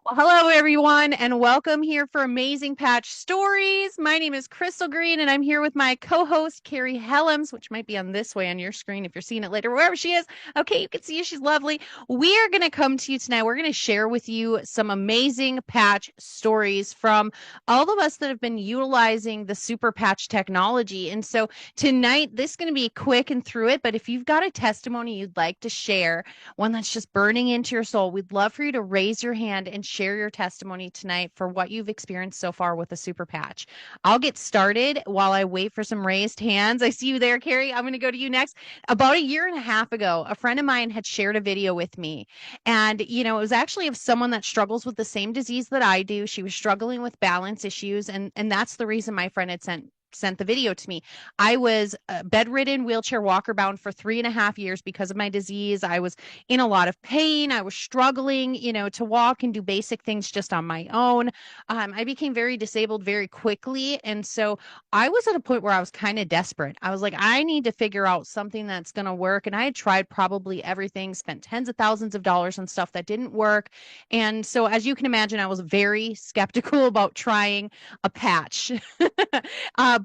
Well, hello, everyone, and welcome here for Amazing Patch Stories. My name is Crystal Green, and I'm here with my co host, Carrie Helms, which might be on this way on your screen if you're seeing it later, wherever she is. Okay, you can see her. She's lovely. We are going to come to you tonight. We're going to share with you some amazing patch stories from all of us that have been utilizing the Super Patch technology. And so tonight, this is going to be quick and through it, but if you've got a testimony you'd like to share, one that's just burning into your soul, we'd love for you to raise your hand and share your testimony tonight for what you've experienced so far with the Super Patch. I'll get started while I wait for some raised hands. I see you there, Carrie. I'm going to go to you next. About a year and a half ago, a friend of mine had shared a video with me. And, it was actually of someone that struggles with the same disease that I do. She was struggling with balance issues. And that's the reason my friend had sent the video to me. I was bedridden, wheelchair walker bound for 3.5 years because of my disease. I was in a lot of pain. I was struggling, to walk and do basic things just on my own. I became very disabled very quickly. And so I was at a point where I was kind of desperate. I was like, I need to figure out something that's going to work. And I had tried probably everything, spent tens of thousands of dollars on stuff that didn't work. And so, as you can imagine, I was very skeptical about trying a patch.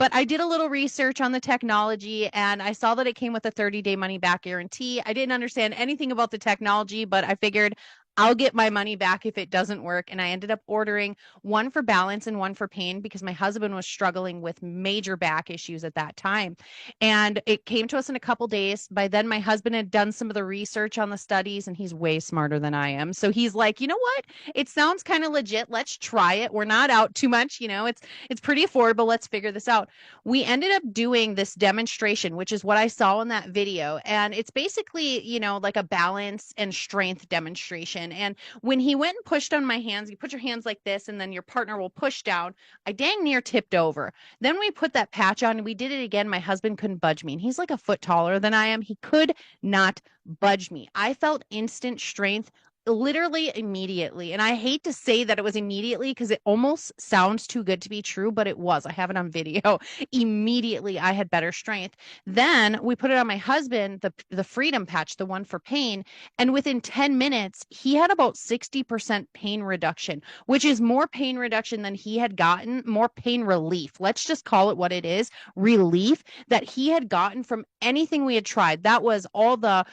But I did a little research on the technology and I saw that it came with a 30-day money back guarantee. I didn't understand anything about the technology, but I figured I'll get my money back if it doesn't work. And I ended up ordering one for balance and one for pain because my husband was struggling with major back issues at that time. And it came to us in a couple days. By then, my husband had done some of the research on the studies and he's way smarter than I am. So he's like, you know what? It sounds kind of legit. Let's try it. We're not out too much. It's pretty affordable. Let's figure this out. We ended up doing this demonstration, which is what I saw in that video. And it's basically, like a balance and strength demonstration. And when he went and pushed on my hands, you put your hands like this, and then your partner will push down. I dang near tipped over. Then we put that patch on and we did it again. My husband couldn't budge me. And he's like a foot taller than I am. He could not budge me. I felt instant strength literally immediately. And I hate to say that it was immediately because it almost sounds too good to be true, but it was. I have it on video. Immediately I had better strength. Then we put it on my husband, the freedom patch, the one for pain, and within 10 minutes he had about 60% pain reduction, which is more pain reduction than he had gotten, more pain relief. Let's just call it what it is, relief that he had gotten from anything we had tried. That was all the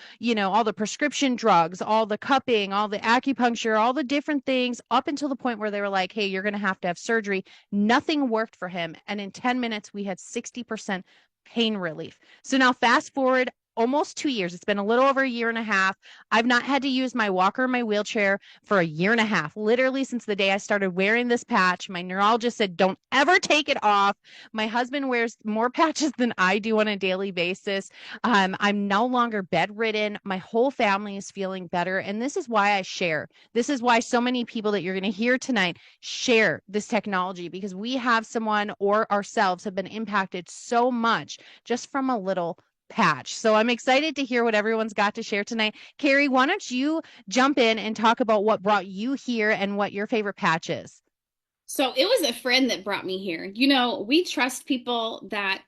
prescription drugs, all the cupping, all the acupuncture, all the different things up until the point where they were like, hey, you're going to have surgery. Nothing worked for him. And in 10 minutes, we had 60% pain relief. So now fast forward almost 2 years. It's been a little over a year and a half. I've not had to use my walker or my wheelchair for a year and a half, literally since the day I started wearing this patch. My neurologist said, don't ever take it off. My husband wears more patches than I do on a daily basis. I'm no longer bedridden. My whole family is feeling better. And this is why I share. This is why so many people that you're going to hear tonight share this technology, because we have someone or ourselves have been impacted so much just from a little patch. So I'm excited to hear what everyone's got to share tonight. Carrie, why don't you jump in and talk about what brought you here and what your favorite patch is? So it was a friend that brought me here. We trust people that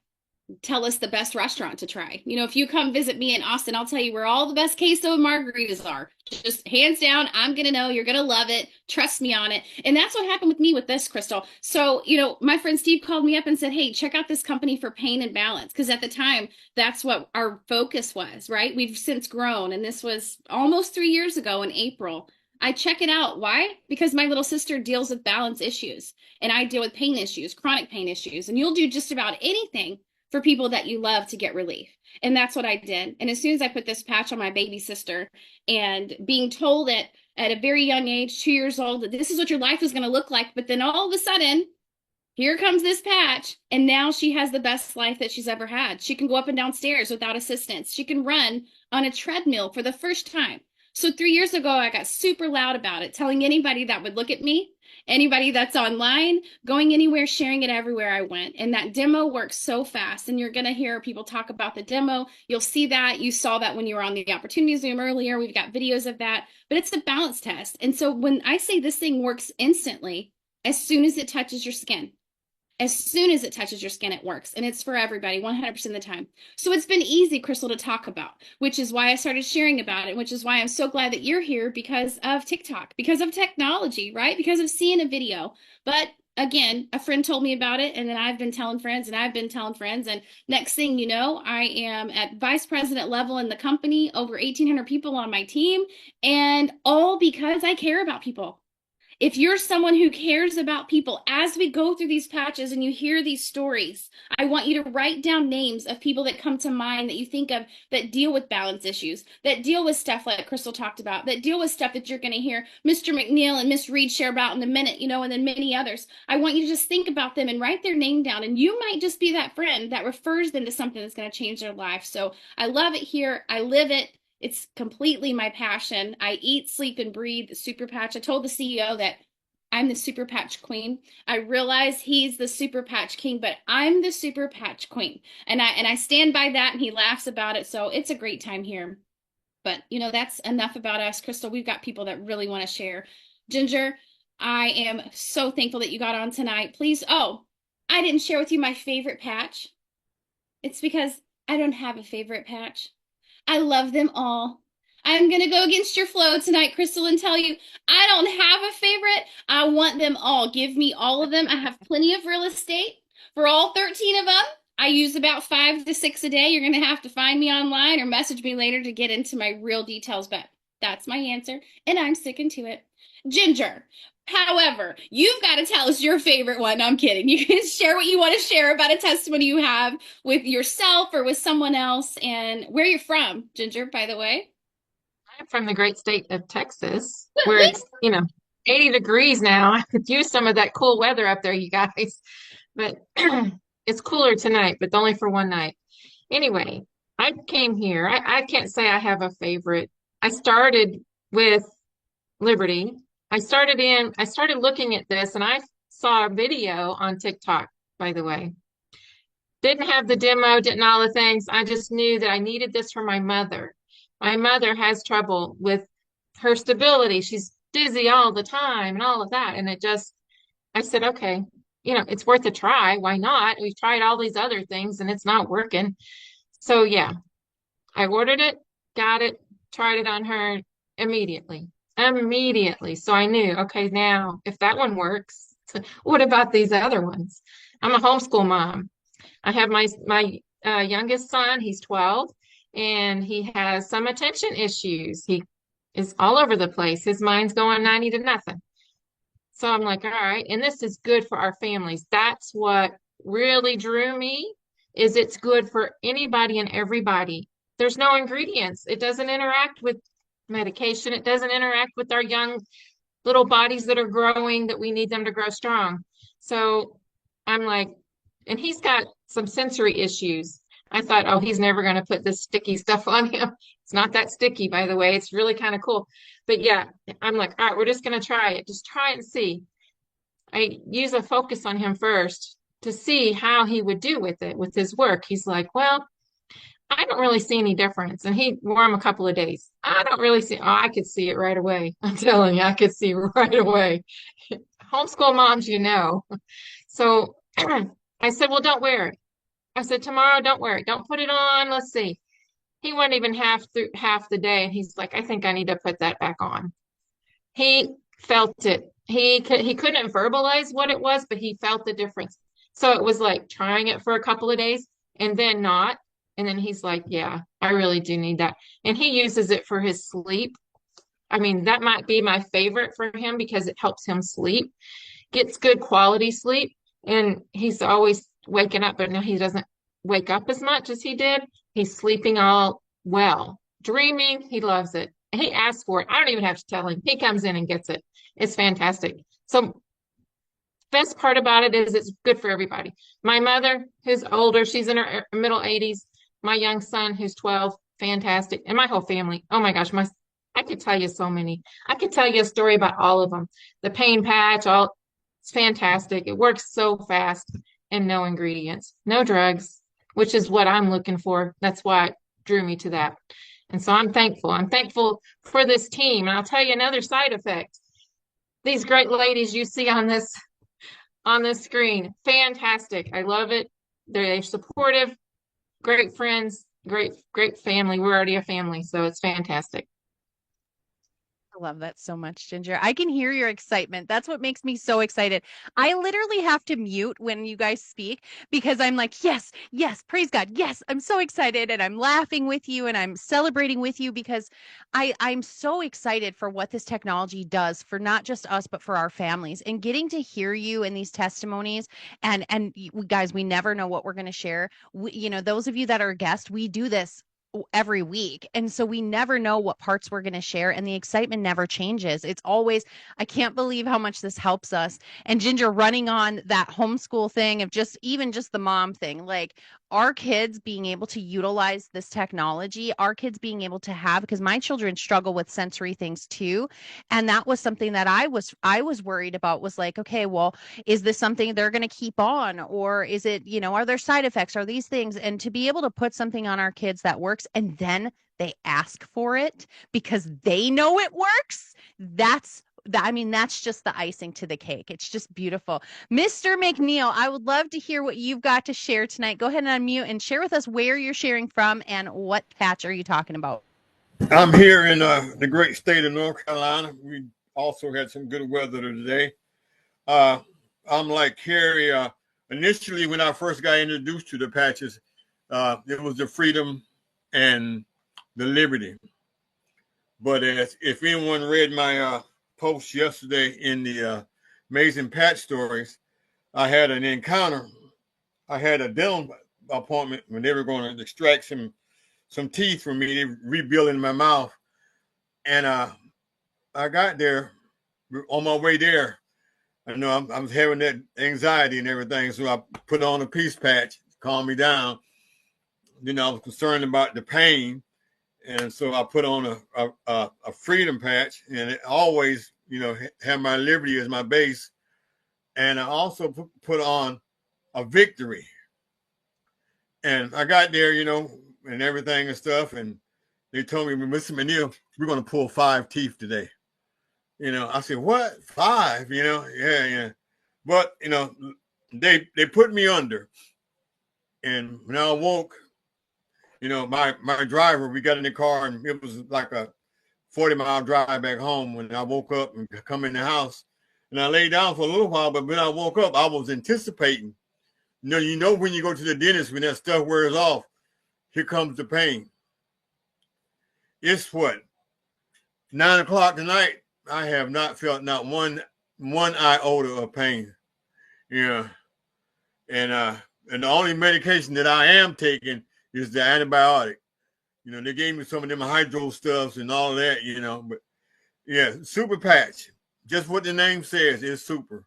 tell us the best restaurant to try. If you come visit me in Austin, I'll tell you where all the best queso and margaritas are. Just hands down, I'm going to know. You're going to love it. Trust me on it. And that's what happened with me with this, Crystal. So, my friend Steve called me up and said, hey, check out this company for pain and balance. Because at the time, that's what our focus was, right? We've since grown. And this was almost 3 years ago in April. I check it out. Why? Because my little sister deals with balance issues and I deal with pain issues, chronic pain issues. And you'll do just about anything for people that you love to get relief. And that's what I did. And as soon as I put this patch on my baby sister and being told at a very young age, 2 years old, that this is what your life is going to look like. But then all of a sudden, here comes this patch. And now she has the best life that she's ever had. She can go up and down stairs without assistance. She can run on a treadmill for the first time. So 3 years ago, I got super loud about it, telling anybody that would look at me, anybody that's online, going anywhere, sharing it everywhere I went. And that demo works so fast. And you're going to hear people talk about the demo. You'll see that. You saw that when you were on the Opportunity Zoom earlier. We've got videos of that. But it's a balance test. And so when I say this thing works instantly, as soon as it touches your skin, As soon as it touches your skin, it works. And it's for everybody 100% of the time. So it's been easy, Crystal, to talk about, which is why I started sharing about it, which is why I'm so glad that you're here because of TikTok, because of technology, right? Because of seeing a video. But again, a friend told me about it, and then I've been telling friends, and I've been telling friends. And next thing you know, I am at vice president level in the company, over 1,800 people on my team, and all because I care about people. If you're someone who cares about people, as we go through these patches and you hear these stories, I want you to write down names of people that come to mind that you think of that deal with balance issues, that deal with stuff like Crystal talked about, that deal with stuff that you're going to hear Mr. McNeil and Miss Reed share about in a minute, and then many others. I want you to just think about them and write their name down. And you might just be that friend that refers them to something that's going to change their life. So I love it here. I live it. It's completely my passion. I eat, sleep, and breathe the Super Patch. I told the CEO that I'm the Super Patch Queen. I realize he's the Super Patch King, but I'm the Super Patch Queen. And I stand by that, and he laughs about it. So it's a great time here. But that's enough about us. Crystal, we've got people that really want to share. Ginger, I am so thankful that you got on tonight. Please, I didn't share with you my favorite patch. It's because I don't have a favorite patch. I love them all. I'm going to go against your flow tonight, Crystal, and tell you I don't have a favorite. I want them all. Give me all of them. I have plenty of real estate for all 13 of them. I use about 5 to 6 a day. You're going to have to find me online or message me later to get into my real details, but that's my answer, and I'm sticking to it. Ginger, however, you've got to tell us your favorite one. No, I'm kidding. You can share what you want to share about a testimony you have with yourself or with someone else, and where you're from, Ginger, by the way. I'm from the great state of Texas, where it's, 80 degrees now. I could use some of that cool weather up there, you guys. But it's cooler tonight, but only for one night. Anyway, I came here. I can't say I have a favorite. I started with Liberty. I started looking at this, and I saw a video on TikTok, by the way. Didn't have the demo, didn't all the things. I just knew that I needed this for my mother. My mother has trouble with her stability. She's dizzy all the time and all of that. And I said, okay, it's worth a try. Why not? We've tried all these other things and it's not working. So yeah, I ordered it, got it, tried it on her immediately. Immediately. So I knew, okay, now if that one works, what about these other ones? I'm a homeschool mom. I have my youngest son, he's 12, and he has some attention issues. He is all over the place. His mind's going 90 to nothing. So I'm like, all right, and this is good for our families. That's what really drew me, is it's good for anybody and everybody. There's no ingredients. It doesn't interact with medication. It doesn't interact with our young little bodies that are growing, that we need them to grow strong. So I'm like, and he's got some sensory issues. I thought, oh, he's never going to put this sticky stuff on him. It's not that sticky, by the way. It's really kind of cool. But yeah, I'm like, all right, we're just going to try it. Just try and see. I use a focus on him first to see how he would do with it, with his work. He's like, well, I don't really see any difference. And he wore them a couple of days. I don't really see, I could see it right away. I'm telling you, I could see right away. Homeschool moms, So I said, well, don't wear it. I said, tomorrow, don't wear it. Don't put it on. Let's see. He went even half the day. And he's like, I think I need to put that back on. He felt it. He couldn't verbalize what it was, but he felt the difference. So it was like trying it for a couple of days and then not. And then he's like, yeah, I really do need that. And he uses it for his sleep. I mean, that might be my favorite for him because it helps him sleep, gets good quality sleep. And he's always waking up, but now he doesn't wake up as much as he did. He's sleeping all well, dreaming. He loves it. He asks for it. I don't even have to tell him. He comes in and gets it. It's fantastic. So best part about it is it's good for everybody. My mother, who's older, she's in her middle 80s. My young son, who's 12, fantastic. And my whole family. Oh my gosh, I could tell you so many. I could tell you a story about all of them. The pain patch, it's fantastic. It works so fast and no ingredients, no drugs, which is what I'm looking for. That's why it drew me to that. And so I'm thankful. I'm thankful for this team. And I'll tell you another side effect. These great ladies you see on this on the screen. Fantastic. I love it. They're supportive, great friends, great family. We're already a family, so it's fantastic. I love that so much, Ginger. I can hear your excitement. That's what makes me so excited. I literally have to mute when you guys speak because I'm like, yes, yes, praise God. Yes, I'm so excited and I'm laughing with you and I'm celebrating with you because I'm so excited for what this technology does for not just us but for our families and getting to hear you in these testimonies guys, we never know what we're going to share. Those of you that are guests, we do this every week. And so we never know what parts we're going to share and the excitement never changes. It's always, I can't believe how much this helps us. And Ginger running on that homeschool thing of even just the mom thing, like our kids being able to utilize this technology, our kids being able to have, because my children struggle with sensory things too. And that was something that I was worried about was like, okay, well, is this something they're going to keep on or is it, are there side effects, are these things? And to be able to put something on our kids that works and then they ask for it because they know it works, that's just the icing to the cake. It's just beautiful. Mr. McNeil, I would love to hear what you've got to share tonight. Go ahead and unmute and share with us where you're sharing from and what patch are you talking about? I'm here in the great state of North Carolina. We also had some good weather today. I'm like Carrie. Initially, when I first got introduced to the patches, it was the freedom and the liberty. But if anyone read my post yesterday in the Amazing Patch Stories, I had an encounter. I had a dental appointment when they were going to extract some teeth from me. They were rebuilding my mouth. And I got there on my way there. I know I was having that anxiety and everything. So I put on a peace patch to calm me down. Then I was concerned about the pain. And so I put on a freedom patch and it always, have my liberty as my base. And I also put on a victory. And I got there, and everything and stuff. And they told me, Mr. McNeil, we're going to pull 5 teeth today. I said, what? 5? Yeah. But, they put me under. And when I woke, my driver, we got in the car and it was like a 40-mile drive back home when I woke up and come in the house. And I lay down for a little while, but when I woke up, I was anticipating. When you go to the dentist, when that stuff wears off, here comes the pain. It's what? 9 o'clock tonight. I have not felt not one iota of pain. And the only medication that I am taking is the antibiotic. They gave me some of them hydro stuffs and all of that, but yeah, super patch. Just what the name says, is super.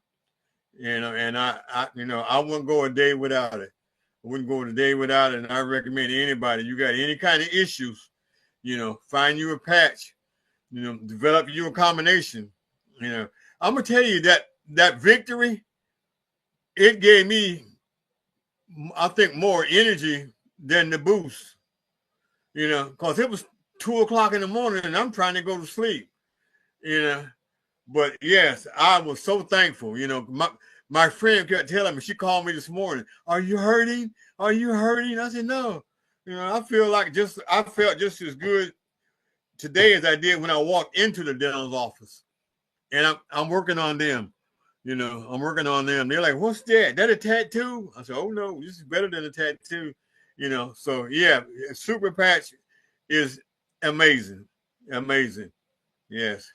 And I wouldn't go a day without it. I wouldn't go a day without it. And I recommend anybody, you got any kind of issues, find you a patch, develop you a combination. I'm gonna tell you that victory, it gave me, I think, more energy than the boost. Because it was 2 o'clock in the morning and I'm trying to go to sleep. But yes, I was so thankful. My friend kept telling me, she called me this morning, are you hurting? Are you hurting? I said, no. I felt just as good today as I did when I walked into the dental office. And I'm working on them. I'm working on them. They're like, what's that? That a tattoo? I said, oh no, this is better than a tattoo. So yeah, super patch is amazing. Amazing. Yes.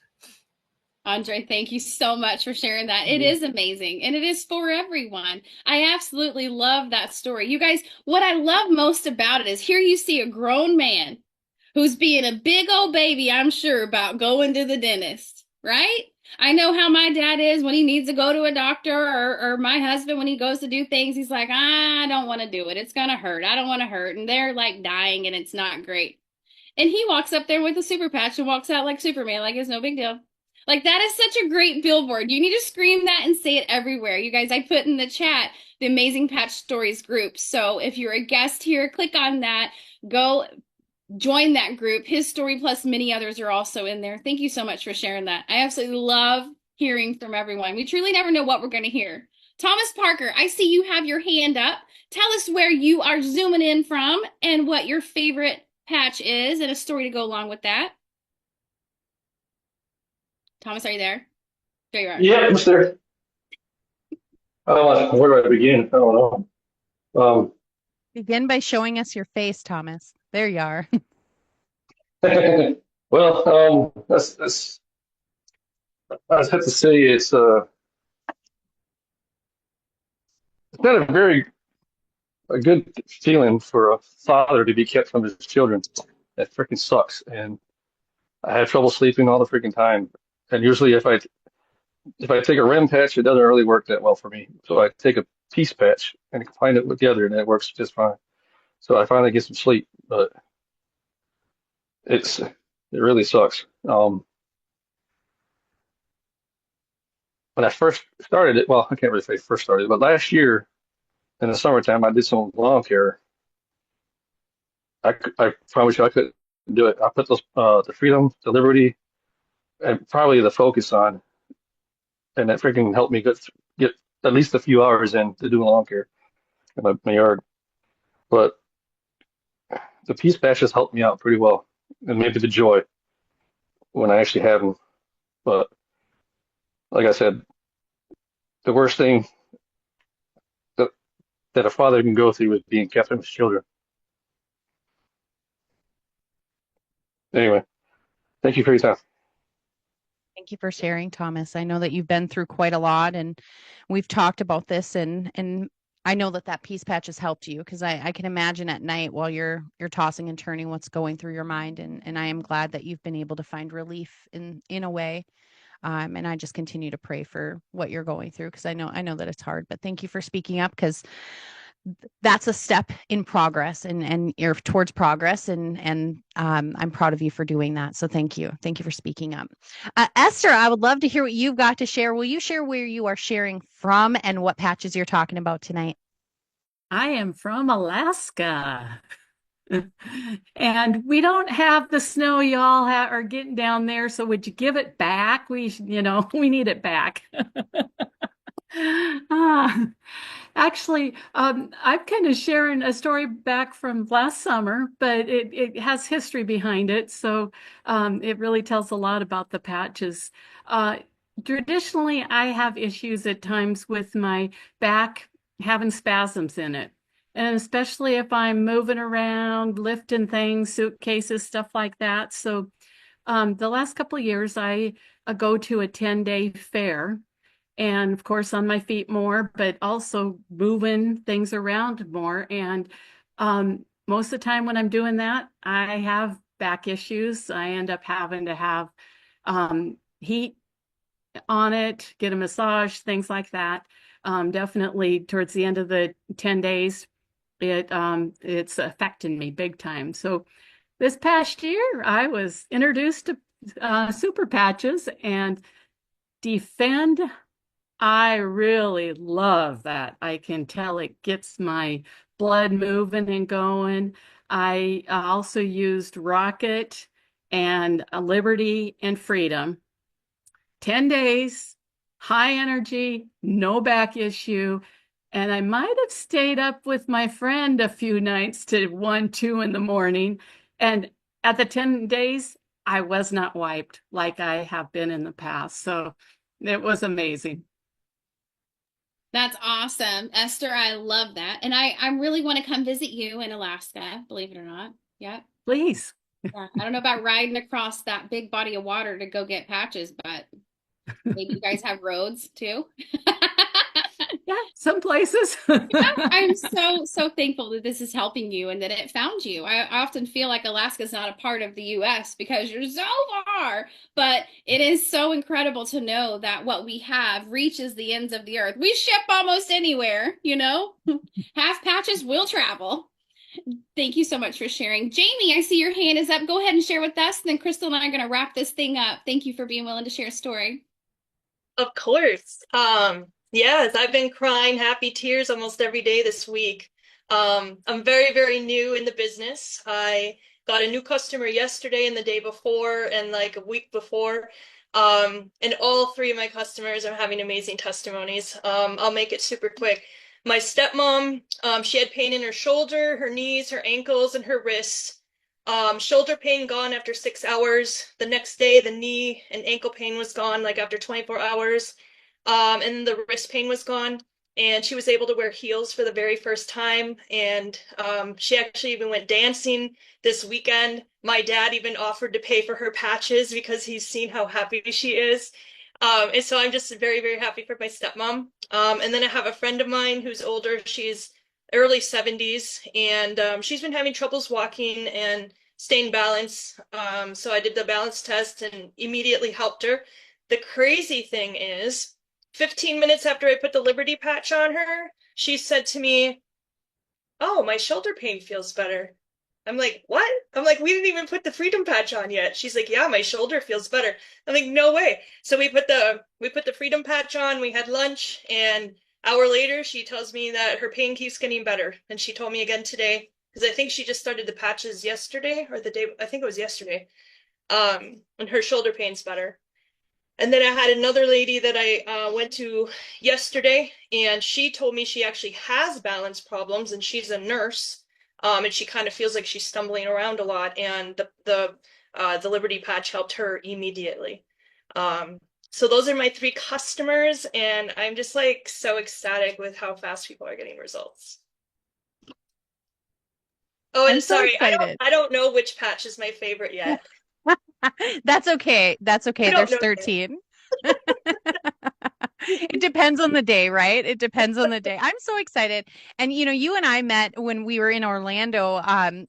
Andre, thank you so much for sharing that. It is amazing, and it is for everyone. I absolutely love that story. You guys, what I love most about it is here you see a grown man who's being a big old baby, I'm sure, about going to the dentist, right? I know how my dad is when he needs to go to a doctor, or my husband when he goes to do things, he's like, I don't want to do it. It's going to hurt. I don't want to hurt. And they're like dying and it's not great. And he walks up there with a super patch and walks out like Superman, like it's no big deal. Like, that is such a great billboard. You need to scream that and say it everywhere. You guys, I put in the chat the Amazing Patch Stories group. So if you're a guest here, click on that. Go join that group. His story plus many others are also in there. Thank you so much for sharing that. I absolutely love hearing from everyone. We truly never know what we're going to hear. Thomas Parker, I see you have your hand up. Tell us where you are zooming in from and what your favorite patch is and a story to go along with that. Thomas, are you there? There you are. Yeah, I'm there. Where do I begin? I don't know. Begin by showing us your face, Thomas. There you are. Well, that's I have to say it's not a good feeling for a father to be kept from his children. That freaking sucks. And I have trouble sleeping all the freaking time. And usually if I take a REM patch, it doesn't really work that well for me. So I take a peace patch and combine it with the other, and it works just fine. So I finally get some sleep, but it really sucks. When I first started it, well, I can't really say first started, but last year in the summertime, I did some lawn care. I promise you I couldn't do it. I put those the freedom, the liberty, and probably the focus on, and that freaking helped me get at least a few hours in to do lawn care in my yard. But the peace patches helped me out pretty well, and maybe the joy when I actually have them. But like I said, the worst thing that a father can go through is being kept from his children. Anyway, thank you for your time. Thank you for sharing, Thomas. I know that you've been through quite a lot, and we've talked about this, and I know that peace patch has helped you, because I can imagine at night while you're tossing and turning what's going through your mind, and I am glad that you've been able to find relief in a way. And I just continue to pray for what you're going through, because I know that it's hard. But thank you for speaking up, because that's a step in progress, and you're towards progress, and I'm proud of you for doing that. So thank you for speaking up. Esther, I would love to hear what you've got to share. Will you share where you are sharing from and what patches you're talking about tonight? I am from Alaska. And we don't have the snow y'all are getting down there, so would you give it back? We need it back. Actually, I'm kind of sharing a story back from last summer, but it has history behind it, so it really tells a lot about the patches. Traditionally, I have issues at times with my back having spasms in it. And especially if I'm moving around, lifting things, suitcases, stuff like that. So the last couple of years, I go to a 10-day fair. And of course, on my feet more, but also moving things around more. And most of the time when I'm doing that, I have back issues. I end up having to have heat on it, get a massage, things like that. Definitely towards the end of the 10 days, it's affecting me big time. So this past year, I was introduced to super patches and Defend. I really love that. I can tell it gets my blood moving and going. I also used Rocket and Liberty and Freedom. 10 days, high energy, no back issue. And I might have stayed up with my friend a few nights to 1, 2 in the morning. And at the 10 days, I was not wiped like I have been in the past. So it was amazing. That's awesome. Esther, I love that. And I really want to come visit you in Alaska, believe it or not. Yeah. Please. Yeah. I don't know about riding across that big body of water to go get patches, but maybe you guys have roads too. Yeah, some places. Yeah, I'm so thankful that this is helping you and that it found you. I often feel like Alaska is not a part of the US because you're so far, but it is so incredible to know that what we have reaches the ends of the earth. We ship almost anywhere, Half patches will travel. Thank you so much for sharing. Jamie, I see your hand is up. Go ahead and share with us. And then Crystal and I are going to wrap this thing up. Thank you for being willing to share a story. Of course. Yes, I've been crying happy tears almost every day this week. I'm very, very new in the business. I got a new customer yesterday and the day before and like a week before. And all three of my customers are having amazing testimonies. I'll make it super quick. My stepmom, she had pain in her shoulder, her knees, her ankles, and her wrists. Shoulder pain gone after 6 hours. The next day, the knee and ankle pain was gone, like after 24 hours. And the wrist pain was gone. And she was able to wear heels for the very first time. And she actually even went dancing this weekend. My dad even offered to pay for her patches because he's seen how happy she is. And so I'm just very, very happy for my stepmom. And then I have a friend of mine who's older. She's early 70s, and she's been having troubles walking and staying balanced. So I did the balance test and immediately helped her. The crazy thing is, 15 minutes after I put the Liberty patch on her, she said to me, "Oh, my shoulder pain feels better." I'm like, "What?" I'm like, "We didn't even put the Freedom patch on yet." She's like, "Yeah, my shoulder feels better." I'm like, "No way." So we put the Freedom patch on, we had lunch, and hour later she tells me that her pain keeps getting better. And she told me again today, because I think she just started the patches yesterday or the day, I think it was yesterday. And her shoulder pain's better. And then I had another lady that I went to yesterday, and she told me she actually has balance problems, and she's a nurse, and she kind of feels like she's stumbling around a lot, and the Liberty patch helped her immediately. So those are my three customers, and I'm just like so ecstatic with how fast people are getting results. Oh, and I'm so sorry, excited. I don't know which patch is my favorite yet. That's okay. That's okay. I don't There's know yet. 13. It depends on the day, right? It depends on the day. I'm so excited. And you and I met when we were in Orlando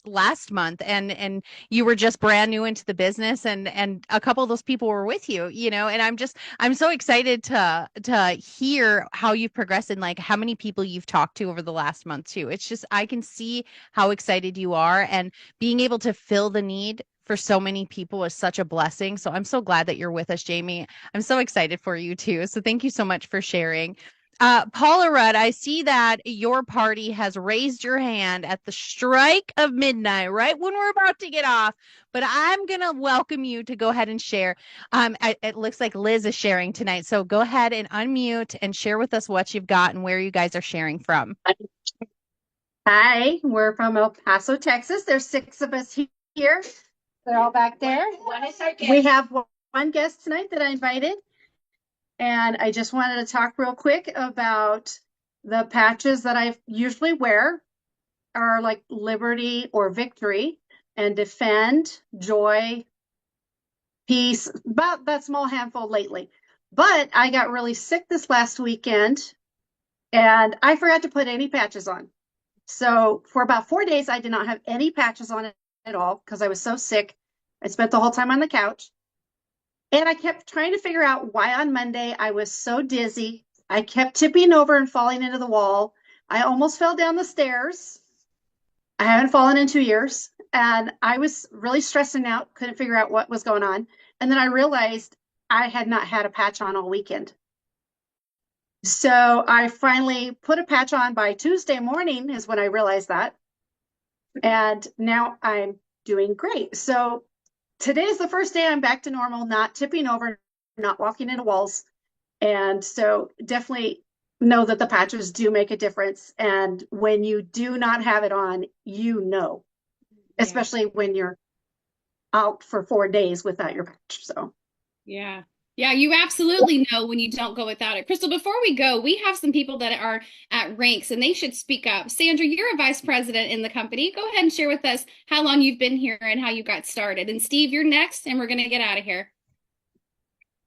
last month, and you were just brand new into the business, and a couple of those people were with you, and I'm so excited to hear how you've progressed and like how many people you've talked to over the last month too. It's just I can see how excited you are, and being able to fill the need for so many people is such a blessing. So I'm so glad that you're with us, Jamie. I'm so excited for you too. So thank you so much for sharing. Paula Rudd, I see that your party has raised your hand at the strike of midnight, right when we're about to get off. But I'm going to welcome you to go ahead and share. It looks like Liz is sharing tonight. So go ahead and unmute and share with us what you've got and where you guys are sharing from. Hi, we're from El Paso, Texas. There's 6 of us here. They're all back there. We have one guest tonight that I invited. And I just wanted to talk real quick about the patches that I usually wear are like Liberty or Victory and Defend, Joy, Peace, about that small handful lately. But I got really sick this last weekend and I forgot to put any patches on. So for about 4 days, I did not have any patches on it at all because I was so sick. I spent the whole time on the couch. And I kept trying to figure out why on Monday I was so dizzy. I kept tipping over and falling into the wall. I almost fell down the stairs. I haven't fallen in 2 years. And I was really stressing out, couldn't figure out what was going on. And then I realized I had not had a patch on all weekend. So I finally put a patch on by Tuesday morning is when I realized that. And now I'm doing great. So today is the first day I'm back to normal, not tipping over, not walking into walls. And so definitely know that the patches do make a difference. And when you do not have it on, especially when you're out for 4 days without your patch. So Yeah. Yeah, you absolutely know when you don't go without it. Crystal, before we go, we have some people that are at ranks and they should speak up. Sandra, you're a vice president in the company. Go ahead and share with us how long you've been here and how you got started. And Steve, you're next, and we're going to get out of here.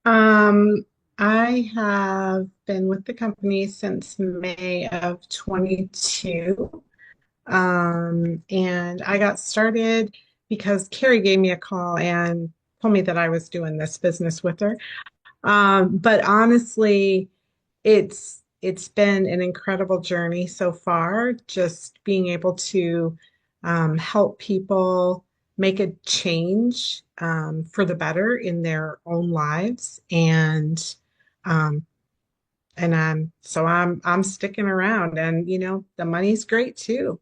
I have been with the company since May of 22. And I got started because Carrie gave me a call and told me that I was doing this business with her. But honestly, it's been an incredible journey so far, just being able to help people make a change for the better in their own lives. Um, and I'm sticking around, and the money's great too.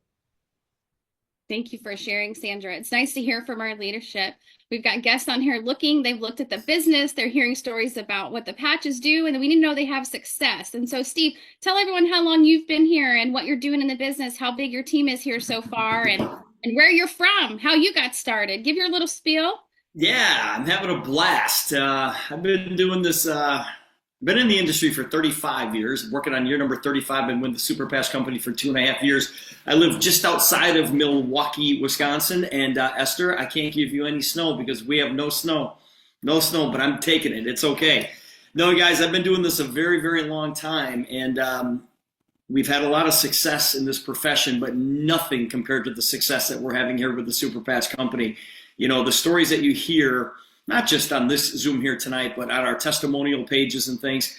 Thank you for sharing, Sandra. It's nice to hear from our leadership. We've got guests on here they've looked at the business, they're hearing stories about what the patches do, and we need to know they have success. And so, Steve, tell everyone how long you've been here and what you're doing in the business, how big your team is here so far, and where you're from, how you got started. Give your little spiel. Yeah, I'm having a blast. I've been doing this, been in the industry for 35 years, working on year number 35, been with the Super Patch Company for 2.5 years. I live just outside of Milwaukee, Wisconsin, and Esther, I can't give you any snow because we have no snow. No snow, but I'm taking it. It's okay. No, guys, I've been doing this a very, very long time, and we've had a lot of success in this profession, but nothing compared to the success that we're having here with the Super Patch Company. You know, the stories that you hear, not just on this Zoom here tonight, but on our testimonial pages and things,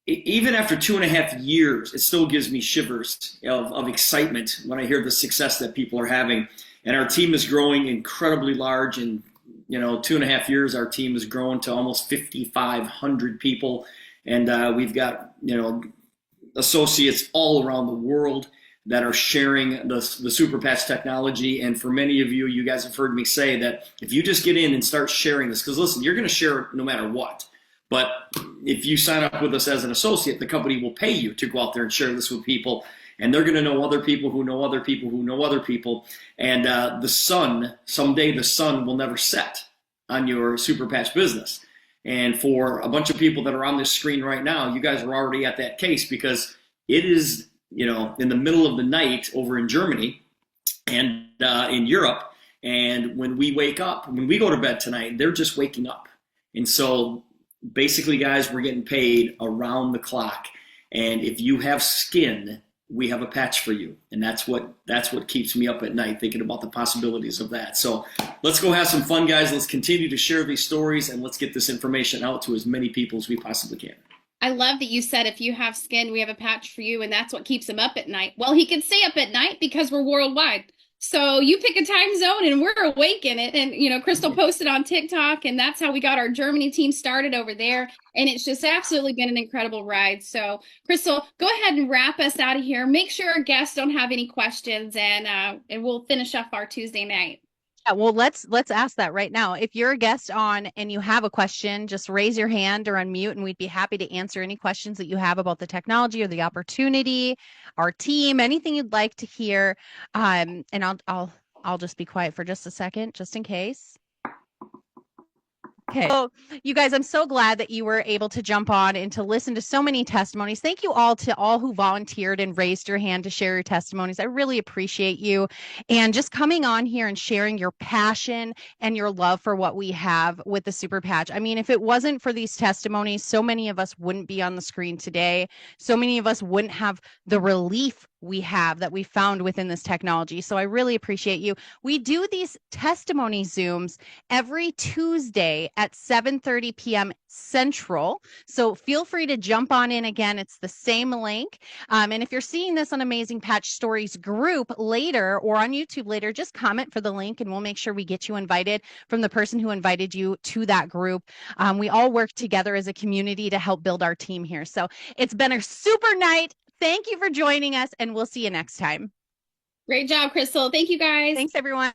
even after 2.5 years, it still gives me shivers of excitement when I hear the success that people are having. And our team is growing incredibly large. And, 2.5 years, our team has grown to almost 5,500 people. And we've got, associates all around the world that are sharing the Super Patch technology. And for many of you, you guys have heard me say that if you just get in and start sharing this, because listen, you're going to share it no matter what. But if you sign up with us as an associate, the company will pay you to go out there and share this with people. And they're going to know other people who know other people who know other people. And someday the sun will never set on your Super Patch business. And for a bunch of people that are on this screen right now, you guys are already at that case because it is, in the middle of the night over in Germany and in Europe. And when we wake up, when we go to bed tonight, they're just waking up. And so basically, guys, we're getting paid around the clock. And if you have skin, we have a patch for you. And that's what keeps me up at night, thinking about the possibilities of that. So let's go have some fun, guys. Let's continue to share these stories and let's get this information out to as many people as we possibly can. I love that you said, if you have skin, we have a patch for you, and that's what keeps him up at night. Well, he can stay up at night because we're worldwide. So you pick a time zone and we're awake in it. And, Crystal posted on TikTok, and that's how we got our Germany team started over there. And it's just absolutely been an incredible ride. So Crystal, go ahead and wrap us out of here. Make sure our guests don't have any questions, and we'll finish up our Tuesday night. Yeah, well, let's ask that right now. If you're a guest on and you have a question, just raise your hand or unmute, and we'd be happy to answer any questions that you have about the technology or the opportunity, our team, anything you'd like to hear. And I'll just be quiet for just a second, just in case. Okay. So you guys, I'm so glad that you were able to jump on and to listen to so many testimonies. Thank you all to all who volunteered and raised your hand to share your testimonies. I really appreciate you. And just coming on here and sharing your passion and your love for what we have with the Super Patch. I mean, if it wasn't for these testimonies, so many of us wouldn't be on the screen today. So many of us wouldn't have the relief we have that we found within this technology. So I really appreciate you. We do these testimony Zooms every Tuesday at 7:30 p.m. Central. So feel free to jump on in again. It's the same link. And if you're seeing this on Amazing Patch Stories group later or on YouTube later, just comment for the link and we'll make sure we get you invited from the person who invited you to that group. We all work together as a community to help build our team here. So it's been a super night. Thank you for joining us, and we'll see you next time. Great job, Crystal. Thank you, guys. Thanks, everyone.